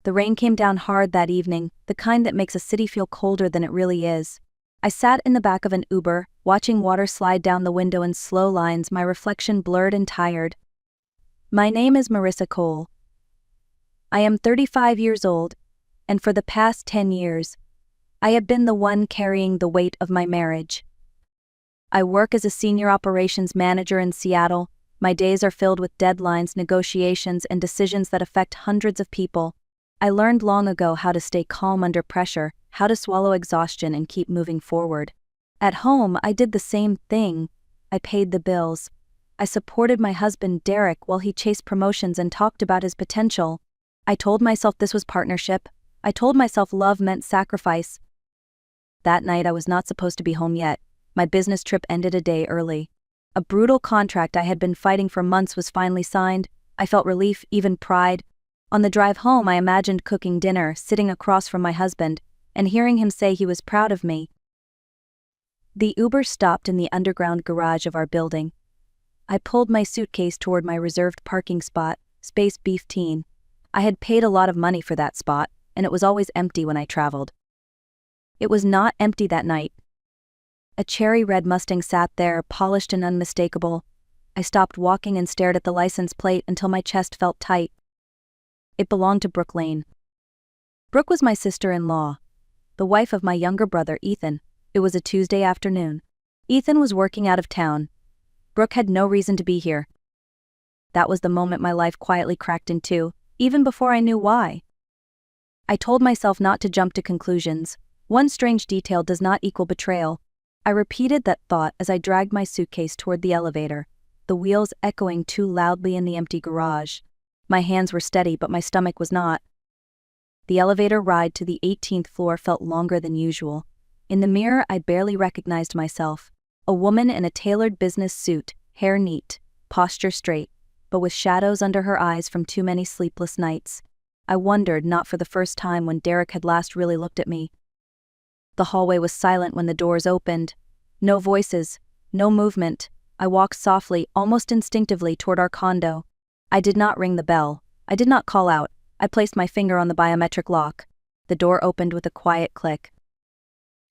The rain came down hard that evening, the kind that makes a city feel colder than it really is. I sat in the back of an Uber, watching water slide down the window in slow lines, my reflection blurred and tired. My name is Marissa Cole. I am 35 years old, and for the past 10 years, I have been the one carrying the weight of my marriage. I work as a senior operations manager in Seattle. My days are filled with deadlines, negotiations, and decisions that affect hundreds of people. I learned long ago how to stay calm under pressure, how to swallow exhaustion and keep moving forward. At home, I did the same thing. I paid the bills. I supported my husband Derek while he chased promotions and talked about his potential. I told myself this was partnership. I told myself love meant sacrifice. That night I was not supposed to be home yet. My business trip ended a day early. A brutal contract I had been fighting for months was finally signed. I felt relief, even pride. On the drive home, I imagined cooking dinner, sitting across from my husband, and hearing him say he was proud of me. The Uber stopped in the underground garage of our building. I pulled my suitcase toward my reserved parking spot, space B15. I had paid a lot of money for that spot, and it was always empty when I traveled. It was not empty that night. A cherry red Mustang sat there, polished and unmistakable. I stopped walking and stared at the license plate until my chest felt tight. It belonged to Brooke Lane. Brooke was my sister-in-law, the wife of my younger brother, Ethan. It was a Tuesday afternoon. Ethan was working out of town. Brooke had no reason to be here. That was the moment my life quietly cracked in two, even before I knew why. I told myself not to jump to conclusions. One strange detail does not equal betrayal. I repeated that thought as I dragged my suitcase toward the elevator, the wheels echoing too loudly in the empty garage. My hands were steady, but my stomach was not. The elevator ride to the 18th floor felt longer than usual. In the mirror, I barely recognized myself. A woman in a tailored business suit, hair neat, posture straight, but with shadows under her eyes from too many sleepless nights. I wondered, not for the first time, when Derek had last really looked at me. The hallway was silent when the doors opened. No voices, no movement. I walked softly, almost instinctively, toward our condo. I did not ring the bell. I did not call out. I placed my finger on the biometric lock. The door opened with a quiet click.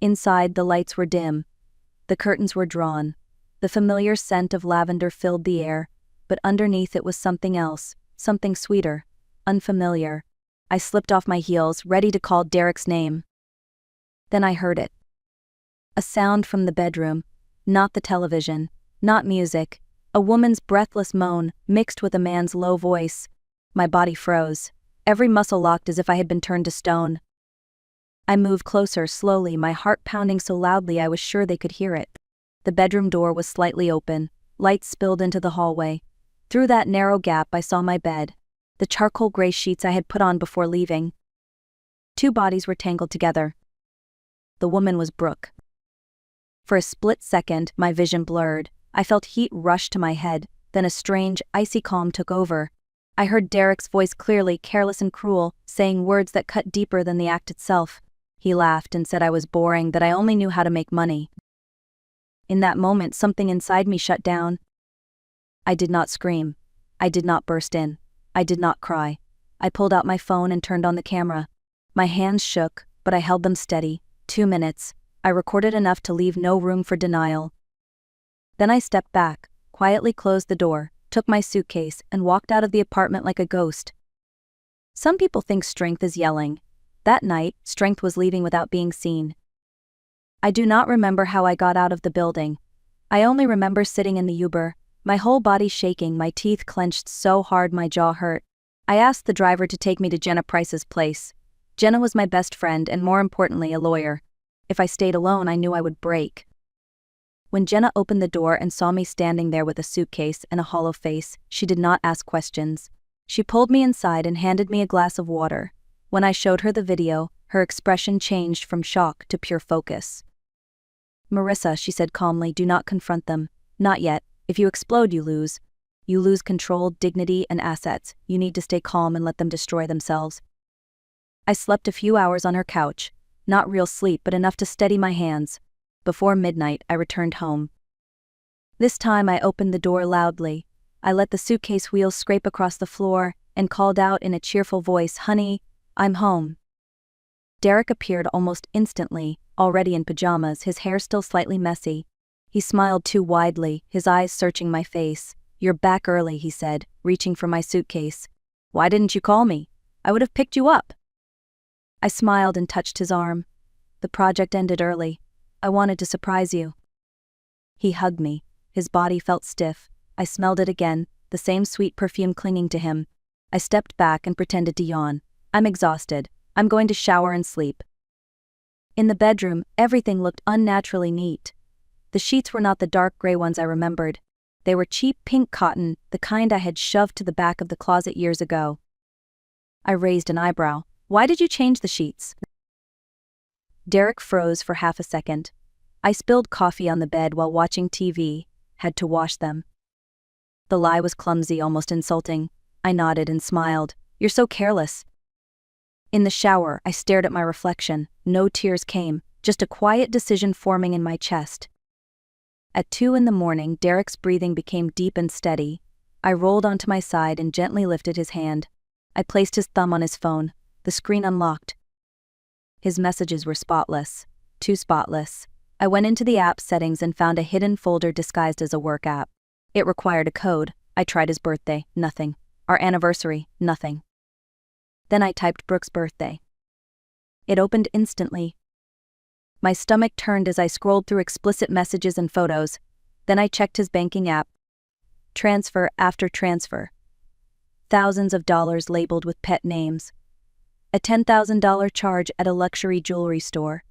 Inside, the lights were dim. The curtains were drawn. The familiar scent of lavender filled the air, but underneath it was something else, something sweeter, unfamiliar. I slipped off my heels, ready to call Derek's name. Then I heard it. A sound from the bedroom, not the television, not music. A woman's breathless moan, mixed with a man's low voice. My body froze. Every muscle locked as if I had been turned to stone. I moved closer, slowly, my heart pounding so loudly I was sure they could hear it. The bedroom door was slightly open. Light spilled into the hallway. Through that narrow gap I saw my bed, the charcoal gray sheets I had put on before leaving. Two bodies were tangled together. The woman was Brooke. For a split second, my vision blurred. I felt heat rush to my head, then a strange, icy calm took over. I heard Derek's voice clearly, careless and cruel, saying words that cut deeper than the act itself. He laughed and said I was boring, that I only knew how to make money. In that moment, something inside me shut down. I did not scream. I did not burst in. I did not cry. I pulled out my phone and turned on the camera. My hands shook, but I held them steady. 2 minutes. I recorded enough to leave no room for denial. Then I stepped back, quietly closed the door, took my suitcase, and walked out of the apartment like a ghost. Some people think strength is yelling. That night, strength was leaving without being seen. I do not remember how I got out of the building. I only remember sitting in the Uber, my whole body shaking, my teeth clenched so hard my jaw hurt. I asked the driver to take me to Jenna Price's place. Jenna was my best friend and, more importantly, a lawyer. If I stayed alone, I knew I would break. When Jenna opened the door and saw me standing there with a suitcase and a hollow face, she did not ask questions. She pulled me inside and handed me a glass of water. When I showed her the video, her expression changed from shock to pure focus. "Marissa," she said calmly, "do not confront them. Not yet. If you explode, you lose. You lose control, dignity, and assets. You need to stay calm and let them destroy themselves." I slept a few hours on her couch. Not real sleep, but enough to steady my hands. Before midnight, I returned home. This time I opened the door loudly. I let the suitcase wheels scrape across the floor and called out in a cheerful voice, "Honey, I'm home. Derek appeared almost instantly, already in pajamas, his hair still slightly messy. He smiled too widely, his eyes searching my face. "You're back early," he said, reaching for my suitcase. "Why didn't you call me? I would have picked you up." I smiled and touched his arm. "The project ended early. I wanted to surprise you." He hugged me. His body felt stiff. I smelled it again, the same sweet perfume clinging to him. I stepped back and pretended to yawn. "I'm exhausted. I'm going to shower and sleep." In the bedroom, everything looked unnaturally neat. The sheets were not the dark gray ones I remembered. They were cheap pink cotton, the kind I had shoved to the back of the closet years ago. I raised an eyebrow. "Why did you change the sheets?" Derek froze for half a second. "I spilled coffee on the bed while watching TV. Had to wash them." The lie was clumsy, almost insulting. I nodded and smiled. "You're so careless." In the shower, I stared at my reflection. No tears came, just a quiet decision forming in my chest. At 2 a.m, Derek's breathing became deep and steady. I rolled onto my side and gently lifted his hand. I placed his thumb on his phone. The screen unlocked. His messages were spotless. Too spotless. I went into the app settings and found a hidden folder disguised as a work app. It required a code. I tried his birthday. Nothing. Our anniversary. Nothing. Then I typed Brooke's birthday. It opened instantly. My stomach turned as I scrolled through explicit messages and photos. Then I checked his banking app. Transfer after transfer. Thousands of dollars labeled with pet names. A $10,000 charge at a luxury jewelry store.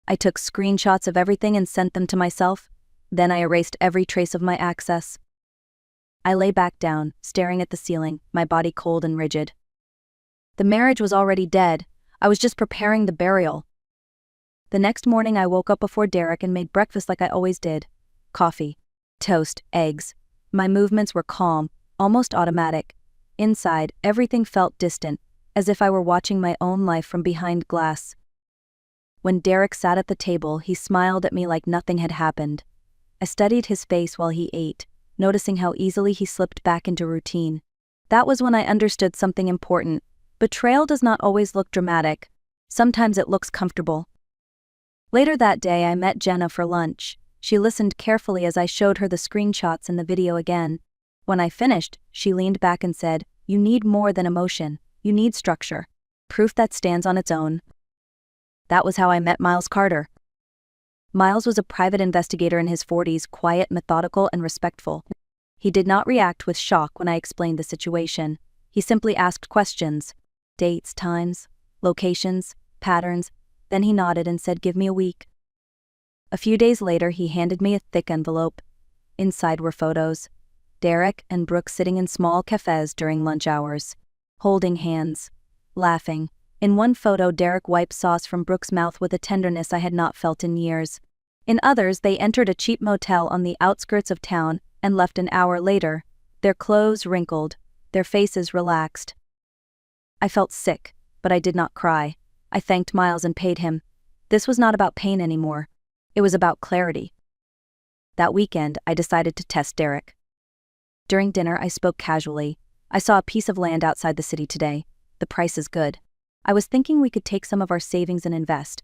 I took screenshots of everything and sent them to myself. Then I erased every trace of my access. I lay back down, staring at the ceiling, my body cold and rigid. The marriage was already dead. I was just preparing the burial. The next morning I woke up before Derek and made breakfast like I always did. Coffee, toast, eggs. My movements were calm, almost automatic. Inside, everything felt distant, as if I were watching my own life from behind glass. When Derek sat at the table, he smiled at me like nothing had happened. I studied his face while he ate, noticing how easily he slipped back into routine. That was when I understood something important. Betrayal does not always look dramatic. Sometimes it looks comfortable. Later that day, I met Jenna for lunch. She listened carefully as I showed her the screenshots and the video again. When I finished, she leaned back and said, "You need more than emotion. You need structure. Proof that stands on its own." That was how I met Miles Carter. Miles was a private investigator in his 40s, quiet, methodical, and respectful. He did not react with shock when I explained the situation. He simply asked questions. Dates, times, locations, patterns. Then he nodded and said, "Give me a week." A few days later, he handed me a thick envelope. Inside were photos. Derek and Brooke sitting in small cafes during lunch hours, holding hands, laughing. In one photo, Derek wiped sauce from Brooke's mouth with a tenderness I had not felt in years. In others, they entered a cheap motel on the outskirts of town and left an hour later, their clothes wrinkled, their faces relaxed. I felt sick, but I did not cry. I thanked Miles and paid him. This was not about pain anymore. It was about clarity. That weekend, I decided to test Derek. During dinner, I spoke casually. "I saw a piece of land outside the city today. The price is good. I was thinking we could take some of our savings and invest."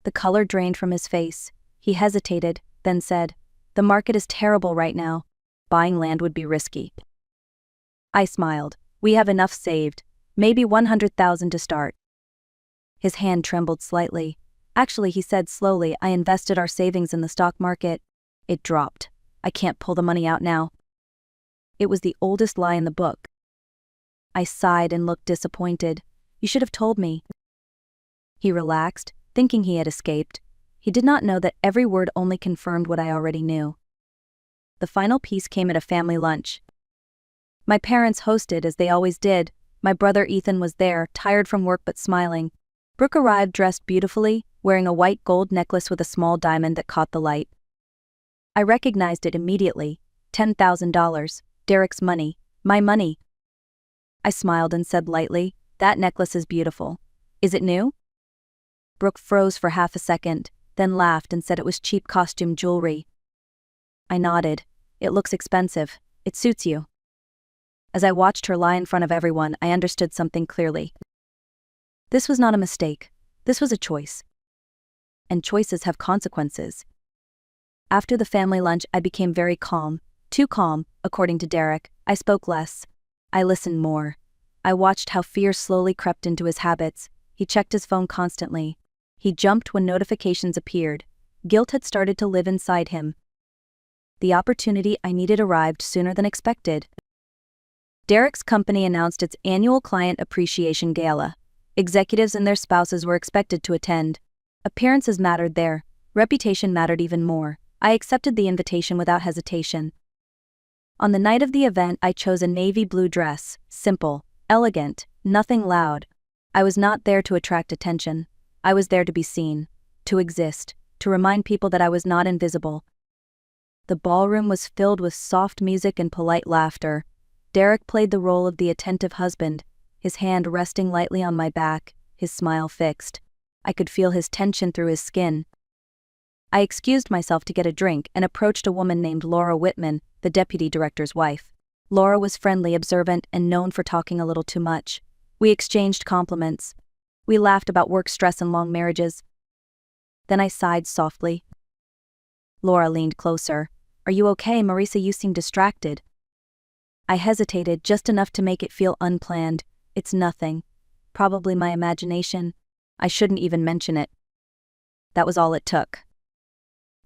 The color drained from his face. He hesitated, then said, "The market is terrible right now. Buying land would be risky." I smiled. "We have enough saved. Maybe 100,000 to start." His hand trembled slightly. "Actually," he said slowly, "I invested our savings in the stock market. It dropped. I can't pull the money out now." It was the oldest lie in the book. I sighed and looked disappointed. "You should have told me." He relaxed, thinking he had escaped. He did not know that every word only confirmed what I already knew. The final piece came at a family lunch. My parents hosted as they always did. My brother Ethan was there, tired from work but smiling. Brooke arrived dressed beautifully, wearing a white gold necklace with a small diamond that caught the light. I recognized it immediately. $10,000. Derek's money. My money. I smiled and said lightly, "That necklace is beautiful. Is it new?" Brooke froze for half a second, then laughed and said it was cheap costume jewelry. I nodded. "It looks expensive. It suits you." As I watched her lie in front of everyone, I understood something clearly. This was not a mistake. This was a choice. And choices have consequences. After the family lunch, I became very calm. Too calm, according to Derek. I spoke less. I listened more. I watched how fear slowly crept into his habits. He checked his phone constantly. He jumped when notifications appeared. Guilt had started to live inside him. The opportunity I needed arrived sooner than expected. Derek's company announced its annual Client Appreciation Gala. Executives and their spouses were expected to attend. Appearances mattered there. Reputation mattered even more. I accepted the invitation without hesitation. On the night of the event, I chose a navy blue dress, simple, elegant, nothing loud. I was not there to attract attention. I was there to be seen, to exist, to remind people that I was not invisible. The ballroom was filled with soft music and polite laughter. Derek played the role of the attentive husband, his hand resting lightly on my back, his smile fixed. I could feel his tension through his skin. I excused myself to get a drink and approached a woman named Laura Whitman, the deputy director's wife. Laura was friendly, observant, and known for talking a little too much. We exchanged compliments. We laughed about work stress and long marriages. Then I sighed softly. Laura leaned closer. "Are you okay, Marisa? You seem distracted." I hesitated, just enough to make it feel unplanned. "It's nothing. Probably my imagination. I shouldn't even mention it." That was all it took.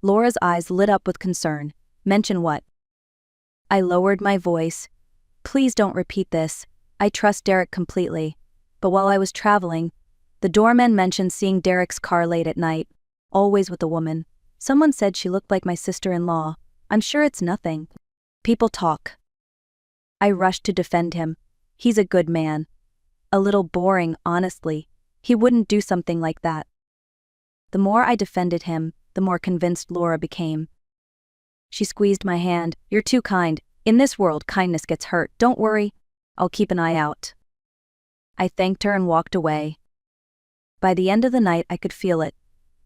Laura's eyes lit up with concern. "Mention what?" I lowered my voice. "Please don't repeat this. I trust Derek completely. But while I was traveling, the doorman mentioned seeing Derek's car late at night, always with a woman. Someone said she looked like my sister-in-law. I'm sure it's nothing. People talk." I rushed to defend him. "He's a good man. A little boring, honestly. He wouldn't do something like that." The more I defended him, the more convinced Laura became. She squeezed my hand. "You're too kind. In this world, kindness gets hurt. Don't worry. I'll keep an eye out." I thanked her and walked away. By the end of the night, I could feel it.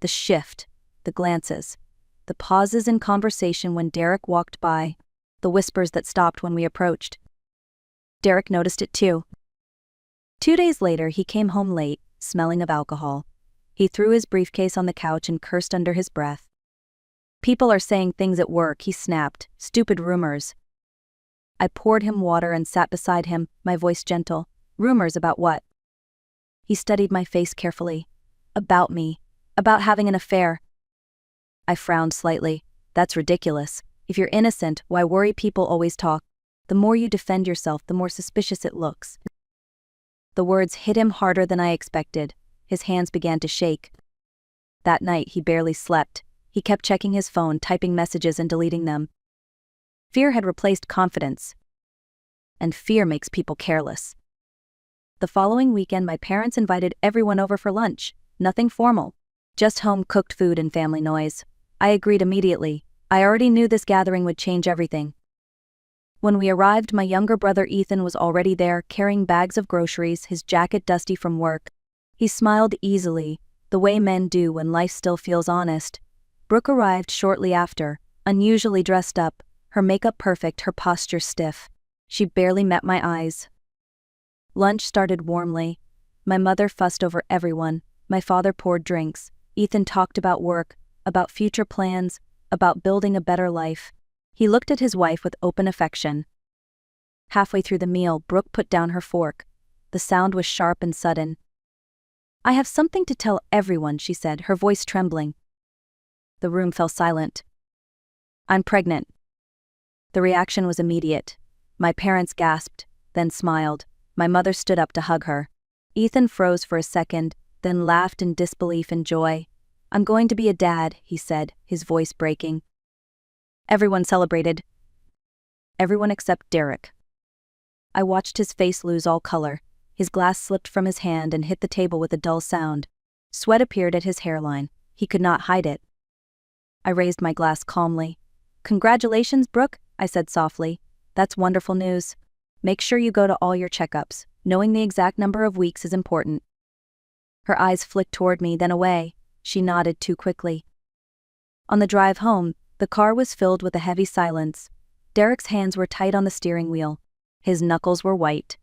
The shift, the glances, the pauses in conversation when Derek walked by, the whispers that stopped when we approached. Derek noticed it too. 2 days later, he came home late, smelling of alcohol. He threw his briefcase on the couch and cursed under his breath. "People are saying things at work," he snapped. "Stupid rumors." I poured him water and sat beside him, my voice gentle. "Rumors about what?" He studied my face carefully. "About me. About having an affair." I frowned slightly. "That's ridiculous. If you're innocent, why worry? People always talk. The more you defend yourself, the more suspicious it looks." The words hit him harder than I expected. His hands began to shake. That night, he barely slept. He kept checking his phone, typing messages and deleting them. Fear had replaced confidence. And fear makes people careless. The following weekend, my parents invited everyone over for lunch. Nothing formal. Just home-cooked food and family noise. I agreed immediately. I already knew this gathering would change everything. When we arrived, my younger brother Ethan was already there, carrying bags of groceries, his jacket dusty from work. He smiled easily, the way men do when life still feels honest. Brooke arrived shortly after, unusually dressed up, her makeup perfect, her posture stiff. She barely met my eyes. Lunch started warmly. My mother fussed over everyone. My father poured drinks. Ethan talked about work, about future plans, about building a better life. He looked at his wife with open affection. Halfway through the meal, Brooke put down her fork. The sound was sharp and sudden. "I have something to tell everyone," she said, her voice trembling. The room fell silent. "I'm pregnant." The reaction was immediate. My parents gasped, then smiled. My mother stood up to hug her. Ethan froze for a second, then laughed in disbelief and joy. "I'm going to be a dad," he said, his voice breaking. Everyone celebrated. Everyone except Derek. I watched his face lose all color. His glass slipped from his hand and hit the table with a dull sound. Sweat appeared at his hairline. He could not hide it. I raised my glass calmly. "Congratulations, Brooke," I said softly. "That's wonderful news. Make sure you go to all your checkups. Knowing the exact number of weeks is important." Her eyes flicked toward me, then away. She nodded too quickly. On the drive home, the car was filled with a heavy silence. Derek's hands were tight on the steering wheel. His knuckles were white.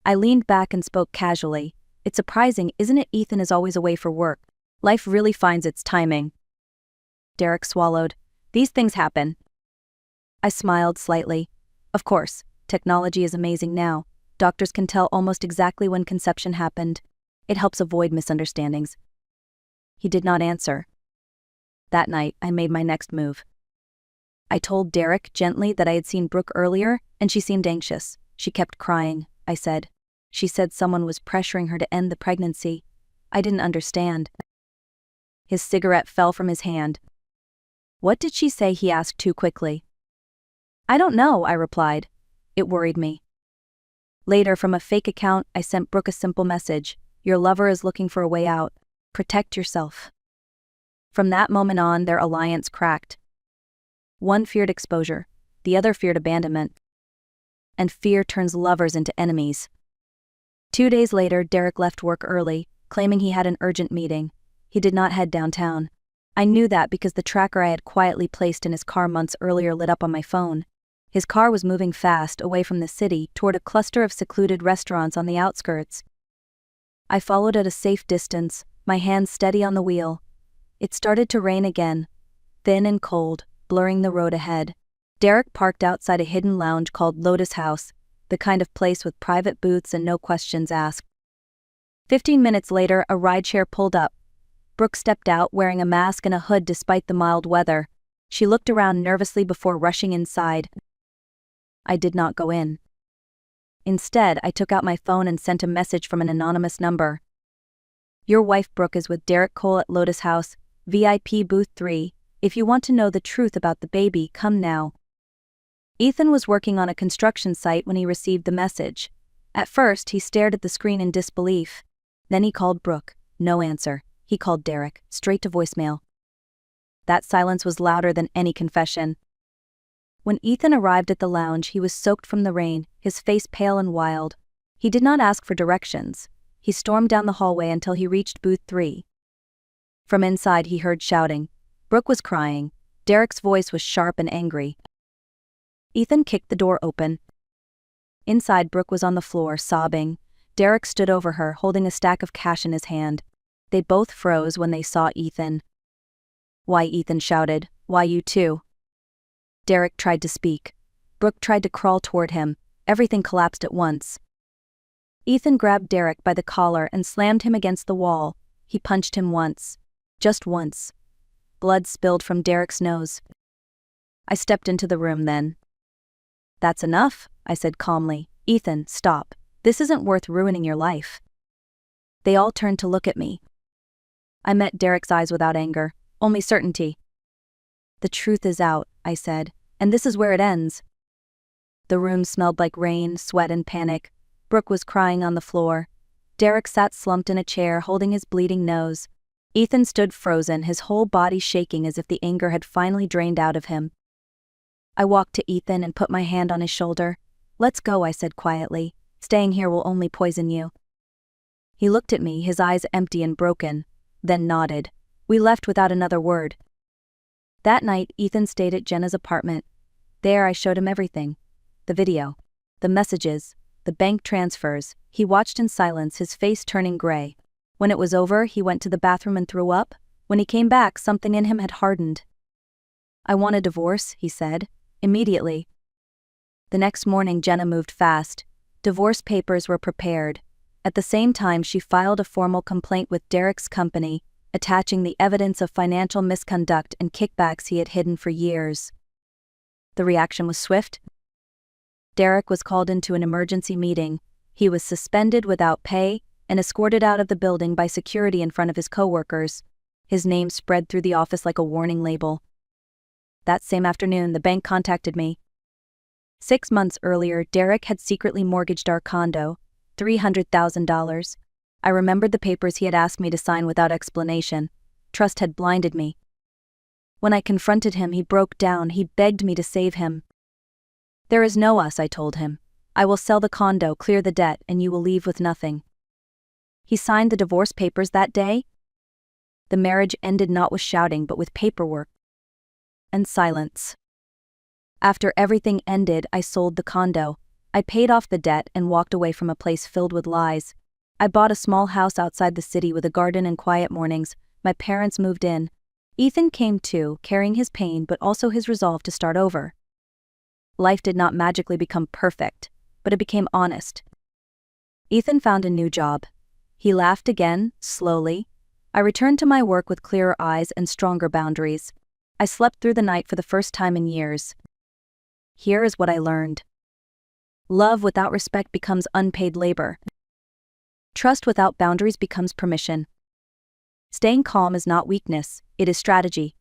I leaned back and spoke casually. It's surprising, isn't it? Ethan is always away for work. Life really finds its timing. Derek swallowed. These things happen. I smiled slightly. Of course, technology is amazing now. Doctors can tell almost exactly when conception happened. It helps avoid misunderstandings. He did not answer. That night, I made my next move. I told Derek gently that I had seen Brooke earlier, and she seemed anxious. She kept crying, I said. She said someone was pressuring her to end the pregnancy. I didn't understand. His cigarette fell from his hand. What did she say? He asked too quickly. I don't know, I replied. It worried me. Later, from a fake account, I sent Brooke a simple message. Your lover is looking for a way out. Protect yourself. From that moment on, their alliance cracked. One feared exposure, the other feared abandonment. And fear turns lovers into enemies. 2 days later, Derek left work early, claiming he had an urgent meeting. He did not head downtown. I knew that because the tracker I had quietly placed in his car months earlier lit up on my phone. His car was moving fast away from the city toward a cluster of secluded restaurants on the outskirts. I followed at a safe distance, my hands steady on the wheel. It started to rain again, thin and cold, blurring the road ahead. Derek parked outside a hidden lounge called Lotus House, the kind of place with private booths and no questions asked. 15 minutes later, a rideshare pulled up. Brooke stepped out wearing a mask and a hood despite the mild weather. She looked around nervously before rushing inside. I did not go in. Instead, I took out my phone and sent a message from an anonymous number. Your wife Brooke is with Derek Cole at Lotus House, VIP Booth 3. If you want to know the truth about the baby, come now. Ethan was working on a construction site when he received the message. At first, he stared at the screen in disbelief. Then he called Brooke. No answer. He called Derek, straight to voicemail. That silence was louder than any confession. When Ethan arrived at the lounge, he was soaked from the rain, his face pale and wild. He did not ask for directions. He stormed down the hallway until he reached booth 3. From inside, he heard shouting. Brooke was crying. Derek's voice was sharp and angry. Ethan kicked the door open. Inside, Brooke was on the floor, sobbing. Derek stood over her, holding a stack of cash in his hand. They both froze when they saw Ethan. Why? Ethan shouted. Why you too? Derek tried to speak. Brooke tried to crawl toward him. Everything collapsed at once. Ethan grabbed Derek by the collar and slammed him against the wall. He punched him once. Just once. Blood spilled from Derek's nose. I stepped into the room then. That's enough, I said calmly. Ethan, stop. This isn't worth ruining your life. They all turned to look at me. I met Derek's eyes without anger, only certainty. The truth is out, I said, and this is where it ends. The room smelled like rain, sweat, and panic. Brooke was crying on the floor. Derek sat slumped in a chair, holding his bleeding nose. Ethan stood frozen, his whole body shaking as if the anger had finally drained out of him. I walked to Ethan and put my hand on his shoulder. Let's go, I said quietly. Staying here will only poison you. He looked at me, his eyes empty and broken, then nodded. We left without another word. That night, Ethan stayed at Jenna's apartment. There I showed him everything. The video, the messages, the bank transfers. He watched in silence, his face turning gray. When it was over, he went to the bathroom and threw up. When he came back, something in him had hardened. I want a divorce, he said, immediately. The next morning, Jenna moved fast. Divorce papers were prepared. At the same time, she filed a formal complaint with Derek's company, attaching the evidence of financial misconduct and kickbacks he had hidden for years. The reaction was swift. Derek was called into an emergency meeting. He was suspended without pay and escorted out of the building by security in front of his coworkers. His name spread through the office like a warning label. That same afternoon, the bank contacted me. 6 months earlier, Derek had secretly mortgaged our condo, $300,000. I remembered the papers he had asked me to sign without explanation. Trust had blinded me. When I confronted him, he broke down. He begged me to save him. There is no us, I told him. I will sell the condo, clear the debt, and you will leave with nothing. He signed the divorce papers that day. The marriage ended not with shouting, but with paperwork and silence. After everything ended, I sold the condo. I paid off the debt and walked away from a place filled with lies. I bought a small house outside the city with a garden and quiet mornings. My parents moved in. Ethan came too, carrying his pain but also his resolve to start over. Life did not magically become perfect, but it became honest. Ethan found a new job. He laughed again, slowly. I returned to my work with clearer eyes and stronger boundaries. I slept through the night for the first time in years. Here is what I learned. Love without respect becomes unpaid labor. Trust without boundaries becomes permission. Staying calm is not weakness, it is strategy.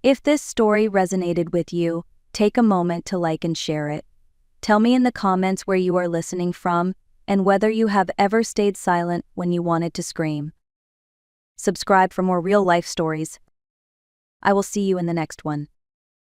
If this story resonated with you, take a moment to like and share it. Tell me in the comments where you are listening from and whether you have ever stayed silent when you wanted to scream. Subscribe for more real-life stories. I will see you in the next one.